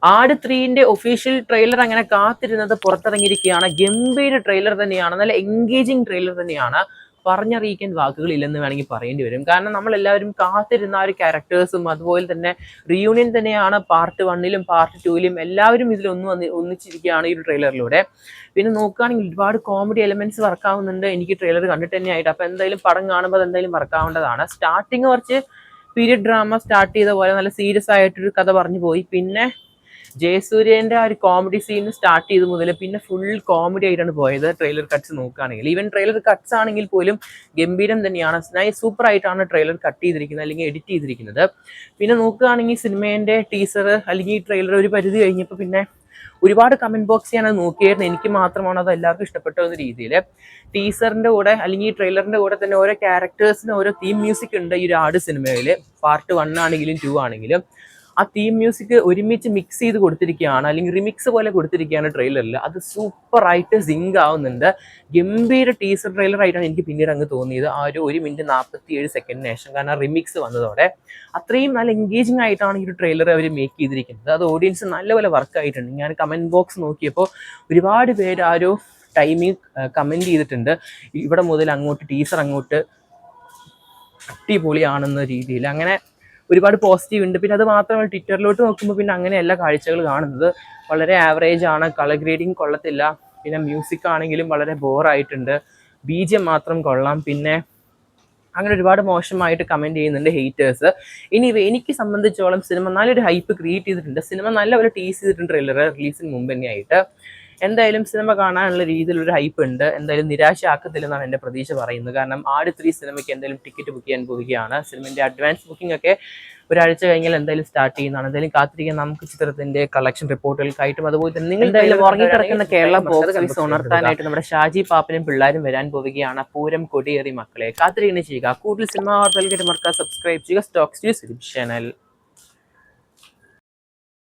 ആട് 3ന്റെ official trailer അങ്ങനെ കാത്തിരുന്നത് പുറത്തിറങ്ങിയിരിക്കുകയാണ്. ഗംഭീര ട്രെയിലർ തന്നെയാണ്, നല്ല എൻഗേജിങ് ട്രെയിലർ തന്നെയാണ്. പറഞ്ഞറിയിക്കാൻ വാക്കുകളില്ലെന്ന് വേണമെങ്കിൽ പറയേണ്ടി വരും. കാരണം നമ്മളെല്ലാവരും കാത്തിരുന്ന ആ ഒരു ക്യാരക്ടേഴ്സും അതുപോലെ തന്നെ റീയൂണിയൻ തന്നെയാണ്. പാർട്ട് 1ലും പാർട്ട് 2ലും എല്ലാവരും ഇതിൽ ഒന്നിച്ചിരിക്കുകയാണ് ഈ ഒരു ട്രെയിലറിലൂടെ. പിന്നെ നോക്കുകയാണെങ്കിൽ ഒരുപാട് കോമഡി എലമെന്റ്സ് വർക്കാവുന്നുണ്ട് എനിക്ക് ട്രെയിലർ കണ്ടിട്ട് തന്നെയായിട്ട്. അപ്പോൾ എന്തായാലും പടം കാണുമ്പോൾ അത് എന്തായാലും വർക്കാവേണ്ടതാണ്. സ്റ്റാർട്ടിങ് കുറച്ച് പീരിയഡ് ഡ്രാമ സ്റ്റാർട്ട് ചെയ്ത പോലെ നല്ല സീരിയസ് ആയിട്ടൊരു കഥ പറഞ്ഞു പോയി. പിന്നെ ജയസൂര്യന്റെ ആ ഒരു കോമഡി സീൻ സ്റ്റാർട്ട് ചെയ്ത് മുതൽ പിന്നെ ഫുൾ കോമഡി ആയിട്ടാണ് പോയത്. ട്രെയിലർ കട്ട്സ് നോക്കുകയാണെങ്കിൽ, ഈവൻ ട്രെയിലർ കട്ട്സ് ആണെങ്കിൽ പോലും ഗംഭീരം തന്നെയാണ്. സൂപ്പർ ആയിട്ടാണ് ട്രെയിലർ കട്ട് ചെയ്തിരിക്കുന്നത് അല്ലെങ്കിൽ എഡിറ്റ് ചെയ്തിരിക്കുന്നത്. പിന്നെ നോക്കുകയാണെങ്കിൽ സിനിമേന്റെ ടീസർ അല്ലെങ്കിൽ ഈ ട്രെയിലർ ഒരു പരിധി കഴിഞ്ഞപ്പോൾ പിന്നെ ഒരുപാട് കമന്റ് ബോക്സ് ഞാനത് നോക്കിയായിരുന്നു. എനിക്ക് മാത്രമാണ് അത് എല്ലാവർക്കും ഇഷ്ടപ്പെട്ട എന്ന രീതിയിൽ. ടീസറിന്റെ കൂടെ അല്ലെങ്കിൽ ഈ ട്രെയിലറിന്റെ കൂടെ തന്നെ ഓരോ ക്യാരക്ടേഴ്സിന് ഓരോ തീം മ്യൂസിക് ഉണ്ട് ഈ ഒരു ആട് സിനിമയിൽ. പാർട്ട് 1 ആണെങ്കിലും 2 ആണെങ്കിലും ആ തീം മ്യൂസിക് ഒരുമിച്ച് മിക്സ് ചെയ്ത് കൊടുത്തിരിക്കുകയാണ്, അല്ലെങ്കിൽ റിമിക്സ് പോലെ കൊടുത്തിരിക്കുകയാണ് ട്രെയിലറിൽ. അത് സൂപ്പറായിട്ട് സിങ്ക് ആവുന്നുണ്ട്. ഗംഭീര ടീസർ ട്രെയിലർ ആയിട്ടാണ് എനിക്ക് പിന്നീട് അങ്ങ് തോന്നിയത് ആ ഒരു 1 മിനിറ്റ് 47 സെക്കൻഡിന് ശേഷം. കാരണം റിമിക്സ് വന്നതോടെ അത്രയും നല്ല എൻഗേജിങ് ആയിട്ടാണ് ഈ ഒരു ട്രെയിലർ അവർ മേക്ക് ചെയ്തിരിക്കുന്നത്. അത് ഓഡിയൻസ് നല്ലപോലെ വർക്ക് ആയിട്ടുണ്ട്. ഞാൻ കമന്റ് ബോക്സ് നോക്കിയപ്പോൾ ഒരുപാട് പേര് ആ ഒരു ടൈമിൽ കമന്റ് ചെയ്തിട്ടുണ്ട്, ഇവിടെ മുതൽ അങ്ങോട്ട് ടീസർ അങ്ങോട്ട് അടിപൊളിയാണെന്ന രീതിയിൽ. അങ്ങനെ ഒരുപാട് പോസിറ്റീവ് ഉണ്ട്. പിന്നെ അത് മാത്രമല്ല ട്വിറ്ററിലോട്ട് നോക്കുമ്പോൾ പിന്നെ അങ്ങനെയല്ല കാഴ്ചകൾ കാണുന്നത്. വളരെ ആവറേജ് ആണ്, കളർ ഗ്രേഡിങ് കൊള്ളത്തില്ല. പിന്നെ മ്യൂസിക് ആണെങ്കിലും വളരെ ബോറായിട്ടുണ്ട്, BGM മാത്രം കൊള്ളാം. പിന്നെ അങ്ങനെ ഒരുപാട് മോശമായിട്ട് കമന്റ് ചെയ്യുന്നുണ്ട് ഹെയ്റ്റേഴ്സ്. ഇനി എനിക്ക് സംബന്ധിച്ചോളം സിനിമ നല്ലൊരു ഹൈപ്പ് ക്രിയേറ്റ് ചെയ്തിട്ടുണ്ട്. സിനിമ നല്ലപോലെ ടീസ് ചെയ്തിട്ടുണ്ട് ട്രെയിലർ റിലീസിന് മുമ്പ് തന്നെയായിട്ട്. എന്തായാലും സിനിമ കാണാനുള്ള രീതിയിലൊരു ഹൈപ്പ് ഉണ്ട്. എന്തായാലും നിരാശയാക്കത്തില്ലെന്നാണ് എൻ്റെ പ്രതീക്ഷ പറയുന്നത്. കാരണം ആട് 3 സിനിമയ്ക്ക് എന്തായാലും ടിക്കറ്റ് ബുക്ക് ചെയ്യാൻ പോവുകയാണ്. സിനിമയുടെ അഡ്വാൻസ് ബുക്കിംഗ് ഒക്കെ ഒരാഴ്ച കഴിഞ്ഞാൽ എന്തായാലും സ്റ്റാർട്ട് ചെയ്യുന്നതാണ്. എന്തായാലും കാത്തിരിക്കാൻ നമുക്ക് ചിത്രത്തിന്റെ കളക്ഷൻ റിപ്പോർട്ടുകൾക്കായിട്ടും. അതുപോലെ തന്നെ നിങ്ങൾ എന്തായാലും ഉറങ്ങിക്കിടക്കുന്ന കേരള ബോക്സ് ഓഫീസ് ഉണർത്താനായിട്ട് നമ്മുടെ ഷാജി പാപ്പനും പിള്ളേരും വരാൻ പോവുകയാണ്. പൂരം കൊടിയേറി മക്കളെ കാത്തിരിക്കുന്നത് ചെയ്യുക. കൂടുതൽ സിനിമ വാർത്തകൾക്ക് മറക്കാതെ സബ്സ്ക്രൈബ് ചെയ്യുക സ്റ്റോക്സ് ന്യൂസ് ചാനൽ.